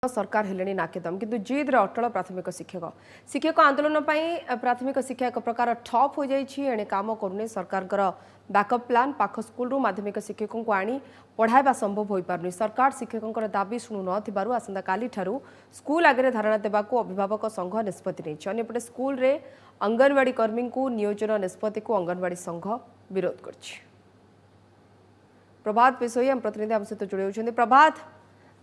सरकार हेले नाकेदम किंतु जिद्रे अटल प्राथमिक शिक्षक शिक्षक आंदोलन प्राथमिक शिक्षा एक प्रकार ठप हो जाए काम करूनी सरकार बैकअप प्लान पाख स्कूल माध्यमिक शिक्षकों को आनी पढ़ाइबा संभव हो पारनी सरकार शिक्षकों दाबी शुणु नसंता काली स्कूल आगे धारणा देवाक अभिभावक संघ निष्पत्ति नहीं अंपटे स्कूल रे अंगनवाड़ी कर्मी को नियोजन निष्पत्ति को अंगनवाड़ी संघ विरोध कर प्रभात विषय हम प्रतिनिधि आम सहित जोड़ी होती प्रभात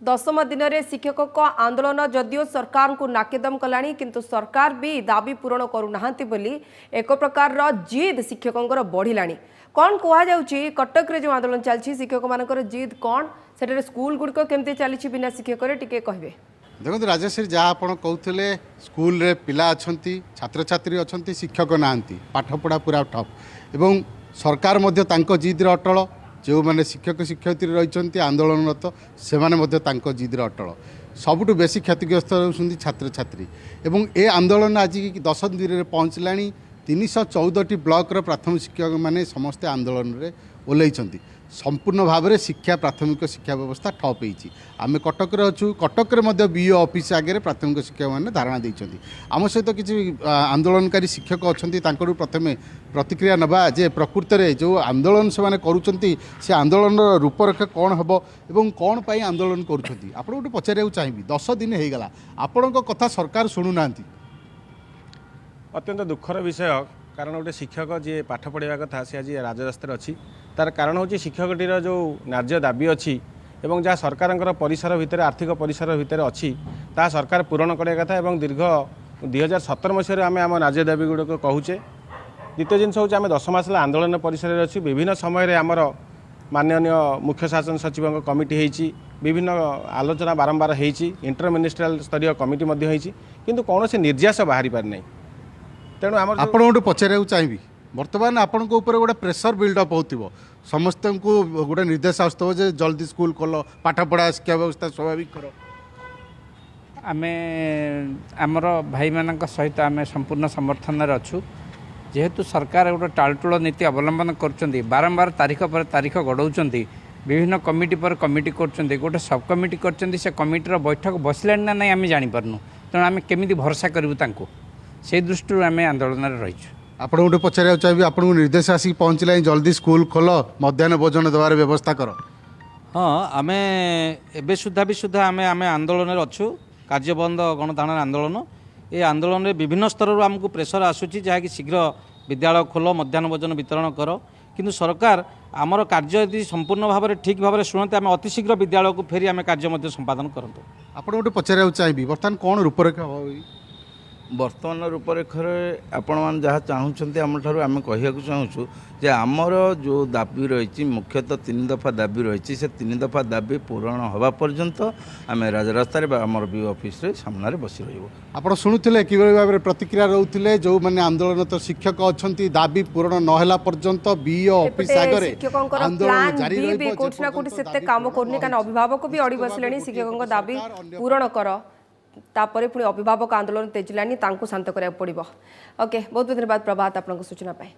दशम दिन में शिक्षकों आंदोलन जदियो सरकार को नाकेदम कलानी किंतु सरकार भी दाबी पूरण करूना बोली एक प्रकार जिद शिक्षकों बढ़िलानी कौन कहुच्छी कटक रे जो आंदोलन चलती शिक्षक मान जिद कौन से स्कूल गुड़िक केमती चली बिना शिक्षक टे कहे देखो राजश्री जहाँ आप कहते स्कूल रे पिला अच्छा छात्र छात्री अच्छा शिक्षक ना पाठपढ़ा पूरा ठप एवं सरकार जिद अटल जो मैंने शिक्षक शिक्षयित्री रही आंदोलनरत से जिद्रे अटल सबुठ बेसी क्षतिग्रस्त होती छात्र छात्री एवं ए आंदोलन आज 10 दिन में पहुँचला 314 ब्लॉक प्राथमिक शिक्षक मैंने समस्ते आंदोलन में ओल्लैंट संपूर्ण भाव में शिक्षा प्राथमिक शिक्षा व्यवस्था ठप होती आम कटक अच्छु कटक बीओ ऑफिस आगे प्राथमिक शिक्षक मैंने धारणा देते आम सहित किसी आंदोलनकारी शिक्षक अच्छा प्रथम प्रतिक्रिया नवा जे प्रकृत में जो आंदोलन से कर आंदोलन रूपरेखा कौन हम और कौन पर आंदोलन कर पचार चाहिए 10 दिन हो गला आपण कथा सरकार शुणुना अत्यंत दुखर विषय कारण गोटे शिक्षक जी पाठ पढ़ा कथा सी आज राजरास्तार अच्छी तार कारण हूँ शिक्षकटीर जो न्याय दाबी अच्छी एवं जहाँ सरकार परिसर भितर आर्थिक परिसर भितर अच्छी ता सरकार पूरण करने कथा एवं दीर्घ 2017 मसीह आम आम न्याय दाबी गुड़क कहूचे द्वितीय जिनस हूँ आम 10 मास आंदोलन परिसर अच्छी विभिन्न समय आमर माननीय मुख्य शासन सचिव कमिटी होती विभिन्न आलोचना बारंबार होती इंटर मिनिस्ट्रियल स्तरीय कमिटी किंतु कौन से निर्यास बाहरी पार नहीं तेणु आपको पचार चाहिए बर्तमान आपण गोटे प्रेसर बिल्डअप हो समस्त को गोटे निर्देश आसो जल्दी स्कूल खोल पाठ पढ़ा शिक्षा व्यवस्था स्वाभाविक कर आमे आमर भाई मान सहित आम संपूर्ण समर्थन अच्छु जेहेतु सरकार गोटे टालटुल नीति अवलंबन कर बारंबार तारीख पर तारीख गड़ाऊँ विभिन्न कमिटी पर कमिटी कर गोटे सब कमिटी कर कमिटीर बैठक बसला ना नहीं आम जापारनु तेणु आम केमी भरोसा करूँ से दृष्टि आम आंदोलन रही आपण गोटे पचार चाहिए आपको निर्देश आसिक पहुँचला जल्दी स्कूल खोल मध्याह्न भोजन देवार व्यवस्था कर हाँ आम एवं सुधा आम आंदोलन अच्छु कार्य बंद गणताण आंदोलन ये आंदोलन में विभिन्न स्तर आमको प्रेसर आसूची जहाँकि शीघ्र विद्यालय खोल मध्याह्न भोजन वितरण कर किंतु सरकार आमर कार्य यदि संपूर्ण भाव में ठीक भाव में शुणते आम अति शीघ्र विद्यालय को फेरी आम कार्य संपादन करूँ आप गोटे पचार चाहिए बर्तमान कौन रूपरेखा वर्तमान रूपरेखर आपण मैंने जहाँ चाहूँगी आम आम कह चाहूँ जे आमर जो दाबी रही मुख्यतः 3 दफा दाबी रही से 3 दफा दाबी पूरण हवा पर्यंत आम राजरास्तार आमर बी ऑफिस रे सामने बसी आप शुणुले कि भाव में प्रतिक्रिया रोते जो मैंने आंदोलन तो शिक्षक अच्छा दाबी पूरण नहला पर्यंत बीओ ऑफिस आगे आंदोलन जारी काम कर अभिभावक भी अड़ी बसले शिक्षकों दाबी पूरण कर तापर पुणी अभिभावक आंदोलन तेजिलानी शांत करा पड़ो ओके बहुत बहुत धन्यवाद प्रभात आपन सूचना पाए।